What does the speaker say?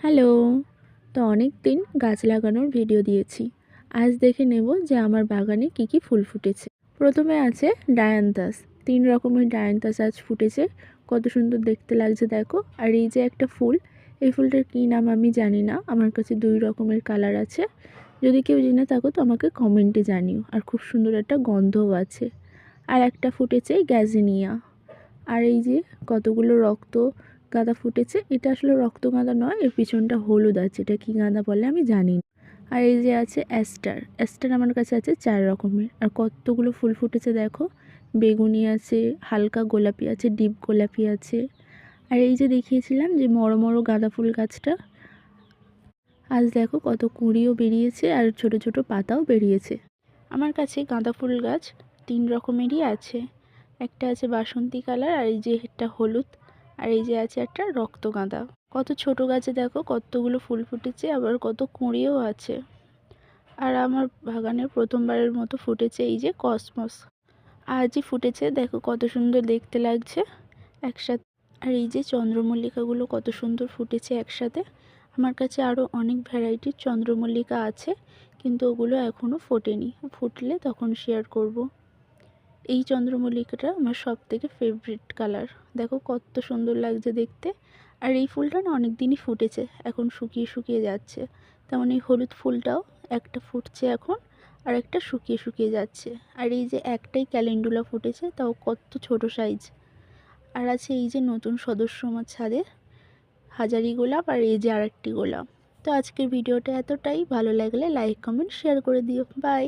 Hello. তো অনেক দিন গাছ লাগানোর ভিডিও দিয়েছি। আজ দেখে নেব যে আমার বাগানে কি কি ফুল ফুটেছে। প্রথমে আছে ডায়ান্থাস। 3 রকমের ডায়ান্থাস আজ ফুটেছে। কত সুন্দর দেখতে লাগছে দেখো। আর এই যে একটা ফুল, এই ফুলটার কী নাম আমি জানি না। আমার কাছে 2 রকমের কালার আছে। যদি কেউ জেনে থাকো তো আমাকে কমেন্টে জানিও। আর খুব সুন্দর একটা গন্ধও আছে। আর একটা ফুটেছে গ্যাজিনিয়া। আর এই যে কতগুলো রক্ত গাঁদা ফুটেছে। এটা আসলে রক্ত গাঁদা নয়, এর পিছনটা হলুদ আছে। এটা কী গাঁদা বলে আমি জানি না। আর এই যে আছে অ্যাস্টার। অ্যাস্টার আমার কাছে আছে 4 রকমের। আর কতগুলো ফুল ফুটেছে দেখো। বেগুনি আছে, হালকা গোলাপি আছে, ডিপ গোলাপি আছে। আর এই যে দেখিয়েছিলাম যে বড় গাঁদা ফুল গাছটা, আজ দেখো কত কুঁড়িও বেরিয়েছে আর ছোট ছোট পাতাও বেরিয়েছে। আমার কাছে গাঁদা ফুল গাছ 3 রকমেরই আছে। একটা আছে বাসন্তী কালার, আর এই যে একটা হলুদ, আর এই যে আছে একটা রক্ত গাঁদা। কত ছোট গাছে দেখো কতগুলো ফুল ফুটেছে, আবার কত কুঁড়িও আছে। আর আমার বাগানের প্রথমবারের মতো ফুটেছে এই যে কসমস। আজই ফুটেছে, দেখো কত সুন্দর দেখতে লাগছে একসাথে। আর এই যে চন্দ্রমল্লিকাগুলো কত সুন্দর ফুটেছে একসাথে। আমার কাছে আরও অনেক ভ্যারাইটির চন্দ্রমল্লিকা আছে, কিন্তু ওগুলো এখনও ফোটেনি। ফুটলে তখন শেয়ার করব। এই চন্দ্রমল্লিকাটা আমার সবথেকে ফেভারিট কালার। দেখো কত সুন্দর লাগছে দেখতে। আর এই ফুলটা না অনেক দিনই ফুটেছে, এখন শুকিয়ে শুকিয়ে যাচ্ছে। তেমন এই হলুদ ফুলটাও একটা ফুটছে এখন, আর একটা শুকিয়ে শুকিয়ে যাচ্ছে। আর এই যে একটাই ক্যালেন্ডুলা ফুটেছে, তাও কত ছোট সাইজ। আর আছে এই যে নতুন সদস্য আমার ছাদের, হাজারি গোলাপ, আর এই যে আরেকটি গোলাপ। তো আজকের ভিডিওটা এতটাই। ভালো লাগলে লাইক কমেন্ট শেয়ার করে দিও। বাই।